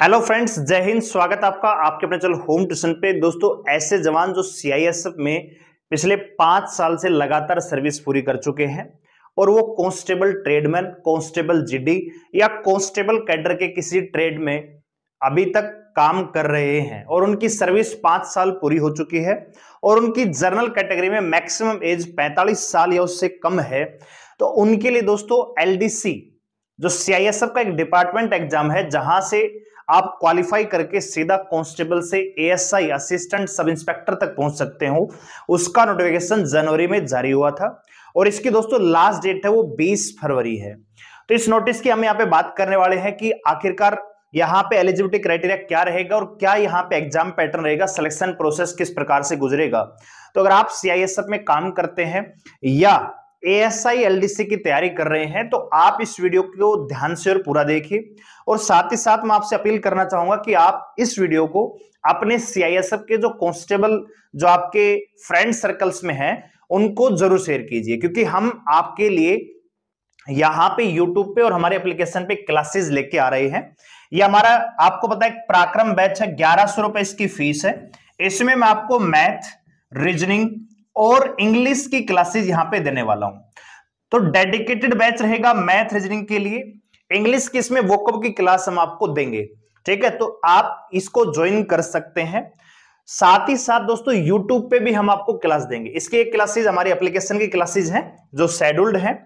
Hello friends, जय हिंद। स्वागत आपका आपके अपने चैनल होम ट्यूशन पे। दोस्तों, ऐसे जवान जो सीआईएसएफ में पिछले 5 साल से लगातार सर्विस पूरी कर चुके हैं और वो कांस्टेबल ट्रेडमैन, कांस्टेबल जीडी या कांस्टेबल कैडर के किसी ट्रेड में अभी तक काम कर रहे हैं और उनकी सर्विस 5 साल पूरी हो चुकी है और उनकी जनरल कैटेगरी में मैक्सिमम एज 45 साल या उससे कम है, तो उनके लिए दोस्तों एलडीसी जो सीआईएसएफ का एक डिपार्टमेंट एग्जाम है, जहां से आप क्वालिफाई करके सीधा कांस्टेबल से एएसआई असिस्टेंट सब इंस्पेक्टर तक पहुंच सकते हो, उसका नोटिफिकेशन जनवरी में जारी हुआ था और इसकी दोस्तों लास्ट डेट है वो 20 फरवरी है। तो इस नोटिस की हम यहाँ पे बात करने वाले हैं कि आखिरकार यहाँ पे एलिजिबिलिटी क्राइटेरिया क्या रहेगा और क्या यहाँ पे एग्जाम पैटर्न रहेगा, सिलेक्शन प्रोसेस किस प्रकार से गुजरेगा। तो अगर आप सीआईएसएफ में काम करते हैं या एएसआई एलडीसी की तैयारी कर रहे हैं तो आप इस वीडियो को ध्यान से और पूरा देखिए। और साथ ही साथ मैं आपसे अपील करना चाहूंगा कि आप इस वीडियो को अपने सीआईएसएफ के जो कांस्टेबल जो आपके फ्रेंड सर्कल्स में हैं उनको जरूर शेयर कीजिए, क्योंकि हम आपके लिए यहां पे यूट्यूब पे और हमारे एप्लीकेशन पे क्लासेस लेके आ रहे हैं। ये हमारा आपको पता है पराक्रम बैच है, 1100 रुपए इसकी फीस है। इसमें मैं आपको मैथ, रीजनिंग और इंग्लिश की क्लासेस यहां पे देने वाला हूं। तो डेडिकेटेड बैच रहेगा मैथ रीजनिंग के लिए। इंग्लिश की इसमें वोकैब की क्लास हम आपको देंगे, ठीक है। तो आप इसको ज्वाइन कर सकते हैं। साथ ही साथ दोस्तों यूट्यूब पे भी हम आपको क्लास देंगे। इसके क्लासेस हमारी एप्लीकेशन की क्लासेस हैं जो शेड्यूल्ड हैं।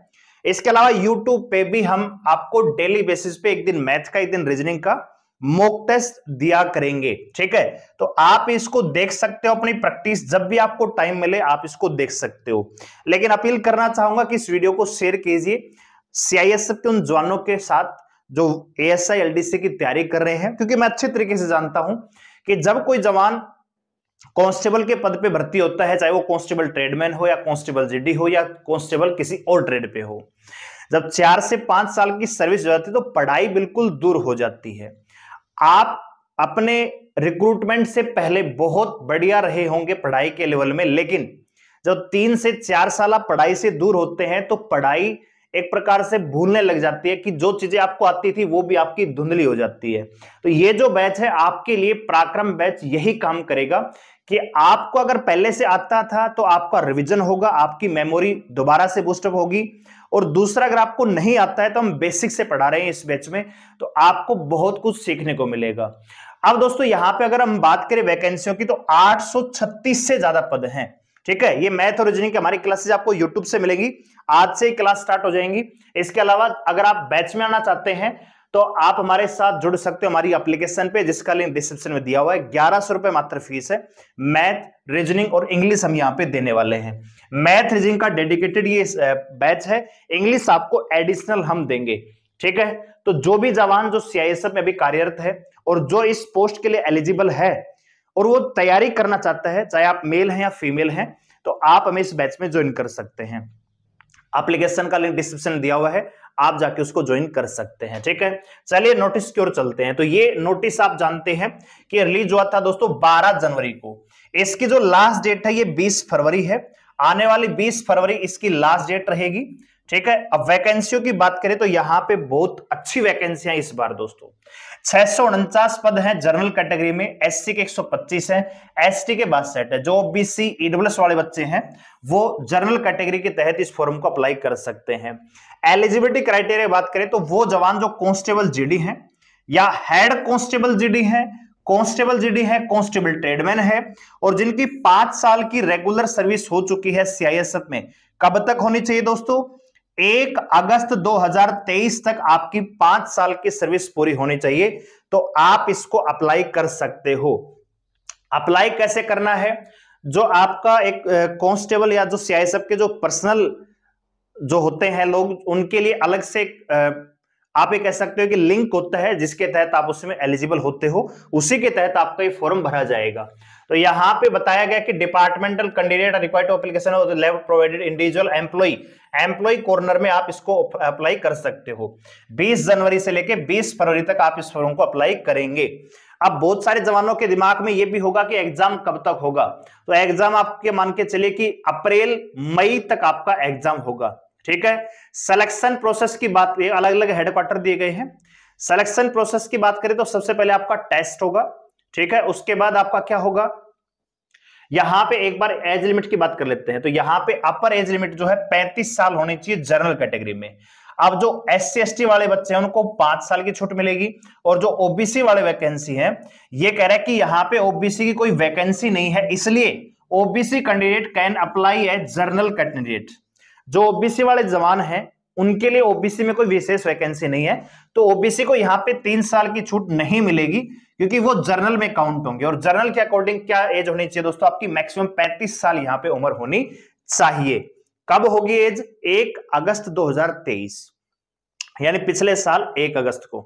इसके अलावा यूट्यूब पे भी हम आपको डेली बेसिस पे एक दिन मैथ का, एक दिन रीजनिंग का मॉक टेस्ट दिया करेंगे, ठीक है। तो आप इसको देख सकते हो, अपनी प्रैक्टिस जब भी आपको टाइम मिले आप इसको देख सकते हो। लेकिन अपील करना चाहूंगा कि इस वीडियो को शेयर कीजिए सीआईएसएफ के उन जवानों के साथ जो एएसआई एलडीसी की तैयारी कर रहे हैं, क्योंकि मैं अच्छे तरीके से जानता हूं कि जब कोई जवान कांस्टेबल के पद पे भर्ती होता है, चाहे वो कांस्टेबल ट्रेडमैन हो या कांस्टेबल जीडी हो या कांस्टेबल किसी और ट्रेड पे हो, जब 4 से 5 साल की सर्विस हो जाती है तो पढ़ाई बिल्कुल दूर हो जाती है। आप अपने रिक्रूटमेंट से पहले बहुत बढ़िया रहे होंगे पढ़ाई के लेवल में, लेकिन जब 3 से 4 साल आप पढ़ाई से दूर होते हैं तो पढ़ाई एक प्रकार से भूलने लग जाती है कि जो चीजें आपको आती थी वो भी आपकी धुंधली हो जाती है। तो ये जो बैच है आपके लिए पराक्रम बैच यही काम करेगा कि आपको अगर पहले से आता था तो आपका रिवीजन होगा, आपकी मेमोरी दोबारा से बूस्टअप होगी। और दूसरा, अगर आपको नहीं आता है तो हम बेसिक से पढ़ा रहे हैं इस बैच में, तो आपको बहुत कुछ सीखने को मिलेगा। अब दोस्तों यहां पे अगर हम बात करें वैकेंसियों की तो 836 से ज्यादा पद हैं, ठीक है। ये मैथ और रीजनिंग की हमारी क्लासेस आपको यूट्यूब से मिलेगी, आज से ही क्लास स्टार्ट हो जाएंगी। इसके अलावा अगर आप बैच में आना चाहते हैं तो आप हमारे साथ जुड़ सकते हो हमारी एप्लीकेशन पे, जिसका लिंक डिस्क्रिप्शन में दिया हुआ है। 1100 रुपए मात्र फीस है। मैथ, रीजनिंग और इंग्लिश हम यहाँ पे देने वाले हैं। मैथ रीजनिंग का डेडिकेटेड ये बैच है, इंग्लिश आपको एडिशनल हम देंगे, ठीक है। तो जो भी जवान जो सीआईएसएफ में अभी कार्यरत है और जो इस पोस्ट के लिए एलिजिबल है और वो तैयारी करना चाहता है, चाहे आप मेल हैं या फीमेल हैं, तो आप हमें इस बैच में ज्वाइन कर सकते हैं। एप्लीकेशन का लिंक डिस्क्रिप्शन में दिया हुआ है, आप जाके उसको ज्वाइन कर सकते हैं, ठीक है। चलिए नोटिस की ओर चलते हैं। तो ये नोटिस आप जानते हैं कि रिलीज हुआ था दोस्तों 12 जनवरी को। इसकी जो लास्ट डेट है ये 20 फरवरी है। आने वाली 20 फरवरी इसकी लास्ट डेट रहेगी, ठीक है। अब वैकेंसियों की बात करें तो यहां पे बहुत अच्छी वैकेंसियां इस बार दोस्तों। 649 पद हैं जनरल कैटेगरी में, एससी के 125 हैं, एसटी के 62 है। जो ओबीसी ईडब्ल्यूएस वाले बच्चे हैं वो जनरल कैटेगरी के तहत इस फॉर्म को अप्लाई कर सकते हैं। एलिजिबिलिटी क्राइटेरिया बात करें तो वो जवान जो कांस्टेबल जीडी हैं या हेड कांस्टेबल जीडी हैं, कांस्टेबल जीडी है, कांस्टेबल ट्रेडमैन है और जिनकी 5 साल की रेगुलर सर्विस हो चुकी है सीआईएसएफ में। कब तक होनी चाहिए दोस्तों? 1 अगस्त 2023 तक आपकी 5 साल की सर्विस पूरी होनी चाहिए, तो आप इसको अप्लाई कर सकते हो। अप्लाई कैसे करना है? जो आपका एक कांस्टेबल या जो सीआईएसएफ के जो पर्सनल जो होते हैं लोग, उनके लिए अलग से आप ये कह सकते हो कि लिंक होता है जिसके तहत आप उसमें एलिजिबल होते हो, उसी के तहत आपका ये फॉर्म भरा जाएगा। तो यहां पे बताया गया कि departmental candidate required to application of the leave provided individual employ corner में आप इसको अप्लाई कर सकते हो। 20 जनवरी से लेके 20 फरवरी तक आप इस फॉर्म को अप्लाई करेंगे। अब बहुत सारे जवानों के दिमाग में यह भी होगा कि एग्जाम कब तक होगा, तो एग्जाम आपके मान के चलिए कि अप्रैल मई तक आपका एग्जाम होगा, ठीक है। सिलेक्शन प्रोसेस की बात, अलग अलग हेडक्वार्टर दिए गए हैं। सिलेक्शन प्रोसेस की बात करें तो सबसे पहले आपका टेस्ट होगा, ठीक है। उसके बाद आपका क्या होगा, यहां पे एक बार एज लिमिट की बात कर लेते हैं। तो यहां पे अपर एज लिमिट जो है 35 साल होनी चाहिए जनरल कैटेगरी में। अब जो SC ST वाले बच्चे हैं उनको 5 साल की छूट मिलेगी, और जो OBC वाले वैकेंसी हैं, ये कह रहा है कि यहां पे OBC की कोई वैकेंसी नहीं है, इसलिए OBC candidate can apply as general candidate. जो OBC वाले जवान हैं उनके लिए OBC में कोई विशेष वैकेंसी नहीं है, तो OBC को यहां पे 3 साल की छूट नहीं मिलेगी, क्योंकि वो जर्नल में काउंट होंगे। और जर्नल के अकॉर्डिंग क्या एज होनी चाहिए दोस्तों, आपकी मैक्सिमम 35 साल यहां पे उम्र होनी चाहिए। कब होगी एज, 1 अगस्त 2023, यानी पिछले साल 1 अगस्त को,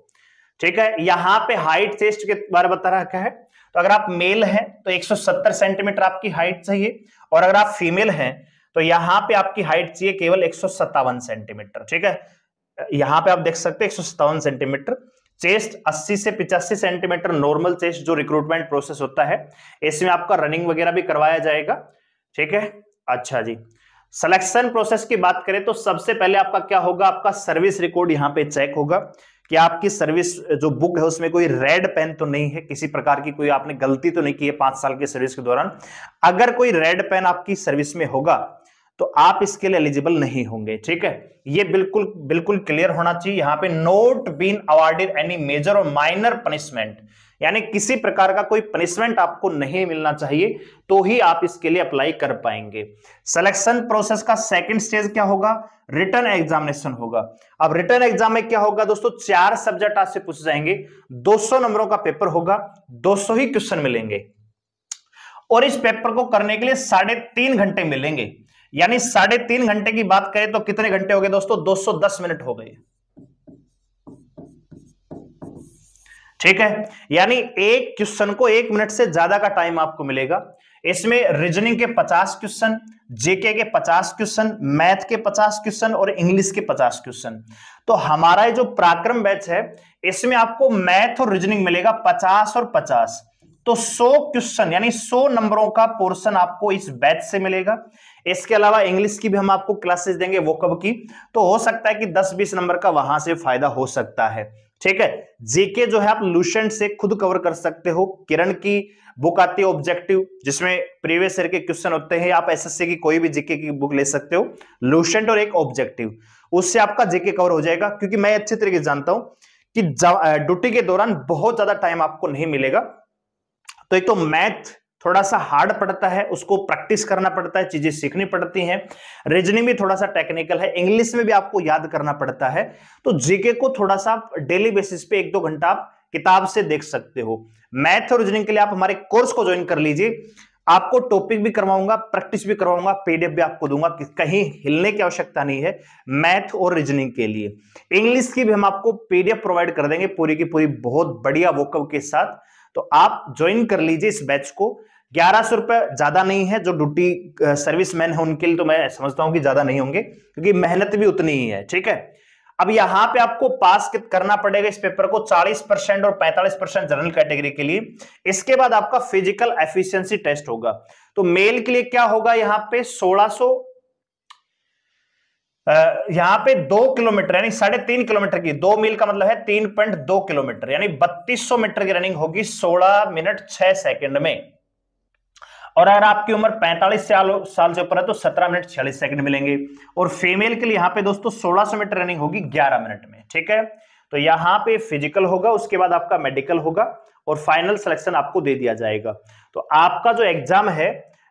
ठीक है। यहां पे हाइट चेस्ट के बारे में बता रखा है। तो अगर आप मेल हैं तो 170 सेंटीमीटर आपकी हाइट चाहिए, और अगर आप फीमेल हैं तो यहां पे आपकी हाइट चाहिए केवल 157 सेंटीमीटर, ठीक है। यहां पे आप देख सकते हैं 157 सेंटीमीटर। चेस्ट 80 से 85 सेंटीमीटर नॉर्मल चेस्ट जो रिक्रूटमेंट प्रोसेस होता है, इसमें आपका रनिंग वगैरह भी करवाया जाएगा, ठीक है। अच्छा जी, सिलेक्शन प्रोसेस की बात करें तो सबसे पहले आपका क्या होगा, आपका सर्विस रिकॉर्ड यहां पे चेक होगा कि आपकी सर्विस जो बुक है उसमें कोई रेड पेन तो नहीं है, किसी प्रकार की कोई आपने गलती तो नहीं की है 5 साल की सर्विस के दौरान। अगर कोई रेड पेन आपकी सर्विस में होगा तो आप इसके लिए एलिजिबल नहीं होंगे, ठीक है। ये बिल्कुल बिल्कुल क्लियर होना चाहिए। यहां पे not been awarded any major और माइनर पनिशमेंट, यानी किसी प्रकार का कोई पनिशमेंट आपको नहीं मिलना चाहिए, तो ही आप इसके लिए अप्लाई कर पाएंगे। सिलेक्शन प्रोसेस का सेकंड स्टेज क्या होगा, रिटन एग्जामिनेशन होगा। अब रिटन एग्जाम में क्या होगा दोस्तों, 4 सब्जेक्ट आपसे पूछे जाएंगे, 200 नंबरों का पेपर होगा, 200 ही क्वेश्चन मिलेंगे, और इस पेपर को करने के लिए 3.5 घंटे मिलेंगे। यानी 3.5 घंटे की बात करें तो कितने घंटे हो गए दोस्तों, 210 मिनट हो गए, ठीक है। यानी एक क्वेश्चन को 1 मिनट से ज्यादा का टाइम आपको मिलेगा। इसमें रीजनिंग के 50 क्वेश्चन, जीके के 50 क्वेश्चन, मैथ के 50 क्वेश्चन और इंग्लिश के 50 क्वेश्चन। तो हमारा ये जो पराक्रम बैच है इसमें आपको मैथ और रीजनिंग मिलेगा 50 और 50, तो 100 क्वेश्चन यानी 100 नंबरों का पोर्शन आपको इस बैच से मिलेगा। इसके अलावा इंग्लिश की भी हम आपको क्लासेस देंगे, वो कब की, तो हो सकता है कि 10-20 नंबर का वहां से फायदा हो सकता है, ठीक है। जीके जो है आप लूसेंट से खुद कवर कर सकते हो। किरण की बुक आती है ऑब्जेक्टिव, जिसमें प्रीवियस ईयर के क्वेश्चन होते हैं। आप एसएससी की कोई भी जीके की बुक ले सकते हो, लूसेंट और एक ऑब्जेक्टिव, उससे आपका जीके कवर हो जाएगा। क्योंकि मैं अच्छे तरीके से जानता हूं कि ड्यूटी के दौरान बहुत ज्यादा टाइम आपको नहीं मिलेगा, तो एक तो मैथ थोड़ा सा हार्ड पड़ता है, उसको प्रैक्टिस करना पड़ता है, चीजें सीखनी पड़ती हैं। रीजनिंग भी थोड़ा सा टेक्निकल है, इंग्लिश में भी आपको याद करना पड़ता है। तो जीके को थोड़ा सा डेली बेसिस पे 1-2 घंटा आप किताब से देख सकते हो। मैथ और रीजनिंग के लिए आप हमारे कोर्स को ज्वाइन कर लीजिए, आपको टॉपिक भी करवाऊंगा, प्रैक्टिस भी करवाऊंगा, पीडीएफ भी आपको दूंगा, कहीं हिलने की आवश्यकता नहीं है मैथ और रीजनिंग के लिए। इंग्लिश की भी हम आपको पीडीएफ प्रोवाइड कर देंगे पूरी की पूरी, बहुत बढ़िया वोकब के साथ। तो आप ज्वाइन कर लीजिए इस बैच को। 1100 रुपए ज्यादा नहीं है, जो ड्यूटी सर्विसमैन है उनके लिए तो मैं समझता हूं कि ज्यादा नहीं होंगे, क्योंकि मेहनत भी उतनी ही है, ठीक है। अब यहां पे आपको पास करना पड़ेगा इस पेपर को 40% और 45% जनरल कैटेगरी के लिए। इसके बाद आपका फिजिकल एफिशिएंसी टेस्ट होगा। तो मेल के लिए क्या होगा, यहां पे 1600 यहां पे 2 किलोमीटर यानी 3.5 किलोमीटर की, 2 मील का मतलब है 3.2 किलोमीटर, यानी 3200 मीटर की रनिंग होगी 16 मिनट 6 सेकंड में। और अगर आपकी उम्र 45 साल से ऊपर है तो 17 मिनट 46 सेकंड मिलेंगे। और फीमेल के लिए यहां पे दोस्तों 1600 मीटर रनिंग होगी 11 मिनट में, ठीक है। तो यहां पे फिजिकल होगा, उसके बाद आपका मेडिकल होगा और फाइनल सिलेक्शन आपको दे दिया जाएगा। तो आपका जो एग्जाम है,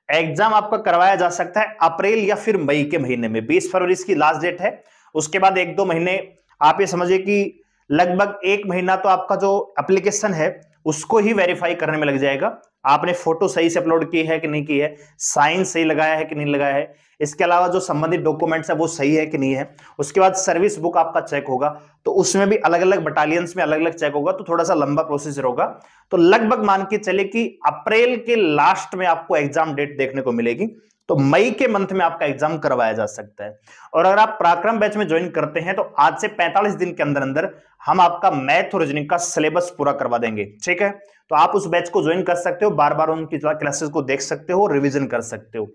एग्जाम आपका करवाया जा सकता है अप्रैल या फिर मई के महीने में। 20 फरवरी इसकी लास्ट डेट है। उसके बाद 1-2 महीने आप ये समझिए कि लगभग 1 महीना तो आपका जो एप्लीकेशन है उसको ही वेरीफाई करने में लग जाएगा। आपने फोटो सही से अपलोड की है कि नहीं की है, साइन सही लगाया है कि नहीं लगाया है, इसके अलावा जो संबंधित डॉक्यूमेंट्स है वो सही है कि नहीं है। उसके बाद सर्विस बुक आपका चेक होगा, तो उसमें भी अलग अलग बटालियंस में अलग अलग चेक होगा, तो थोड़ा सा लंबा प्रोसीजर होगा। तो लगभग मान के चले कि अप्रैल के लास्ट में आपको एग्जाम डेट देखने को मिलेगी। तो मई के मंथ में आपका एग्जाम करवाया जा सकता है। और अगर आप पराक्रम बैच में ज्वाइन करते हैं तो आज से 45 दिन के अंदर अंदर हम आपका मैथ और रीजनिंग का सिलेबस पूरा करवा देंगे, ठीक है। तो आप उस बैच को ज्वाइन कर सकते हो, बार बार उनकी क्लासेस को देख सकते हो, रिवीजन कर सकते हो।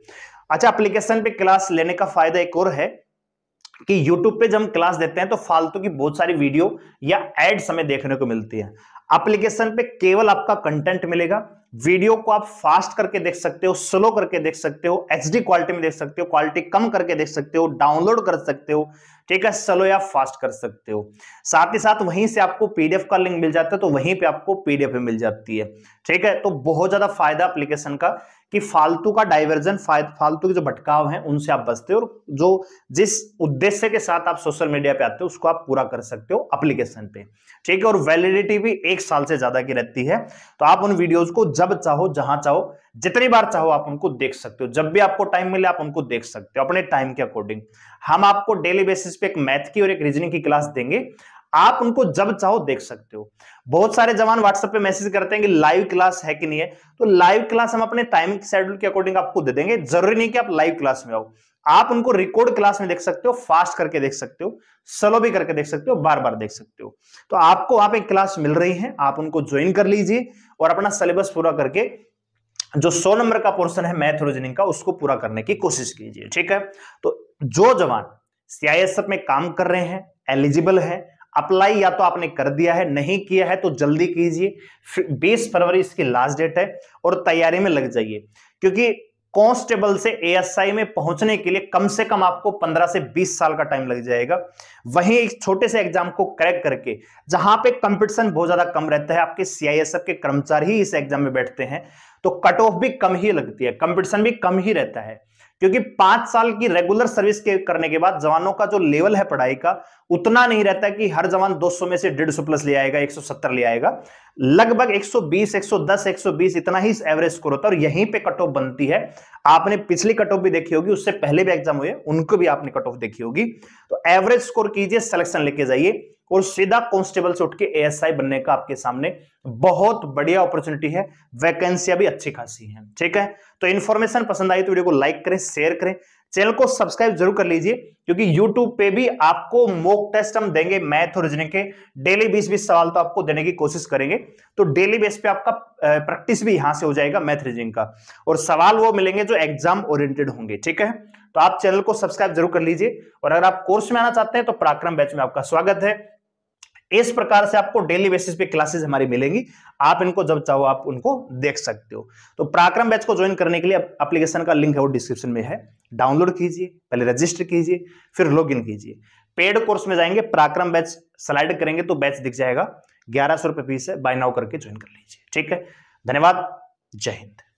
अच्छा, एप्लीकेशन पे क्लास लेने का फायदा एक और है कि YouTube पे जब हम क्लास देते हैं तो फालतू की बहुत सारी वीडियो या एड्स हमें देखने को मिलती है। एप्लीकेशन पे केवल आपका कंटेंट मिलेगा। वीडियो को आप फास्ट करके देख सकते हो, स्लो करके देख सकते हो, एचडी क्वालिटी में देख सकते हो, क्वालिटी कम करके देख सकते हो, डाउनलोड कर सकते हो, ठीक है, स्लो या फास्ट कर सकते हो। साथ ही साथ वहीं से आपको पीडीएफ का लिंक मिल जाता है, तो वहीं पे आपको पीडीएफ मिल जाती है, ठीक है। तो बहुत ज्यादा फायदा एप्लीकेशन का कि फालतू का डाइवर्जन, फालतू के जो भटकाव हैं उनसे आप बचते हो, और जो जिस उद्देश्य के साथ आप सोशल मीडिया पे आते हो उसको आप पूरा कर सकते हो एप्लीकेशन पे, ठीक है। और वैलिडिटी भी 1 साल से ज्यादा की रहती है। तो आप उन वीडियोस को जब चाहो, जहां चाहो, जितनी बार चाहो आप उनको देख सकते हो। जब भी आपको टाइम मिले आप उनको देख सकते हो अपने टाइम के अकॉर्डिंग। हम आपको डेली बेसिस पे एक मैथ की और एक रीजनिंग की क्लास देंगे, आप उनको जब चाहो देख सकते हो। बहुत सारे जवान व्हाट्सएप पे मैसेज करते हैं कि लाइव क्लास है कि नहीं है, तो लाइव क्लास हम अपने टाइम शेड्यूल के अकॉर्डिंग आपको दे देंगे। जरूरी नहीं कि आप लाइव क्लास में आओ, आप उनको रिकॉर्ड क्लास में देख सकते हो, फास्ट करके देख सकते हो, स्लो भी करके देख सकते हो, बार बार देख सकते हो। तो आपको वहां पे क्लास मिल रही है, आप उनको ज्वाइन कर लीजिए और अपना सिलेबस पूरा करके जो 100 नंबर का पोर्शन है मैथ रीजनिंग का उसको पूरा करने की कोशिश कीजिए, ठीक है। तो जो जवान सीआईएसएफ में काम कर रहे हैं, एलिजिबल है, अप्लाई या तो आपने कर दिया है, नहीं किया है तो जल्दी कीजिए। 20 फरवरी इसकी लास्ट डेट है और तैयारी में लग जाइए, क्योंकि कांस्टेबल से एएसआई में पहुंचने के लिए कम से कम आपको 15 से 20 साल का टाइम लग जाएगा। वहीं एक छोटे से एग्जाम को क्रैक करके, जहां पे कंपटीशन बहुत ज्यादा कम रहता है, आपके सीआईएसएफ के कर्मचारी ही इस एग्जाम में बैठते हैं, तो कट ऑफ भी कम ही लगती है, कंपटीशन भी कम ही रहता है। क्योंकि 5 साल की रेगुलर सर्विस के करने के बाद जवानों का जो लेवल है पढ़ाई का उतना नहीं रहता कि हर जवान 200 में से 150 प्लस ले आएगा, 170 ले आएगा। लगभग 120, 110, 120 इतना ही एवरेज स्कोर होता है, और यहीं पे कट ऑफ बनती है। आपने पिछली कट ऑफ भी देखी होगी, उससे पहले भी एग्जाम हुए उनको भी आपने कट ऑफ देखी होगी। तो एवरेज स्कोर कीजिए, सिलेक्शन लेके जाइए और सीधा कांस्टेबल से उठ के एएसआई बनने का आपके सामने बहुत बढ़िया अपॉर्चुनिटी है। वैकेंसियां भी अच्छी खासी हैं, ठीक है। तो इन्फॉर्मेशन पसंद आई तो वीडियो को लाइक करें, शेयर करें, चैनल को सब्सक्राइब जरूर कर लीजिए, क्योंकि YouTube पे भी आपको मॉक टेस्ट हम देंगे मैथ और रीजनिंग के। डेली 20-20 सवाल तो आपको देने की कोशिश करेंगे, तो डेली बेस पे आपका प्रैक्टिस भी यहां से हो जाएगा मैथ रीजनिंग का, और सवाल वो मिलेंगे जो एग्जाम ओरिएंटेड होंगे, ठीक है। तो आप चैनल को सब्सक्राइब जरूर कर लीजिए, और अगर आप कोर्स में आना चाहते हैं तो पराक्रम बैच में आपका स्वागत है। इस प्रकार से आपको डेली बेसिस पे क्लासेस हमारी मिलेंगी, आप इनको जब चाहो आप उनको देख सकते हो। तो पराक्रम बैच को ज्वाइन करने के लिए एप्लीकेशन का लिंक है वो डिस्क्रिप्शन में है, डाउनलोड कीजिए, पहले रजिस्टर कीजिए, फिर लॉगिन कीजिए। पेड कोर्स में जाएंगे, पराक्रम बैच स्लाइड करेंगे तो बैच दिख जाएगा, 1100 रुपए फीस है, बाय नाउ करके ज्वाइन कर लीजिए, ठीक है। धन्यवाद, जय हिंद।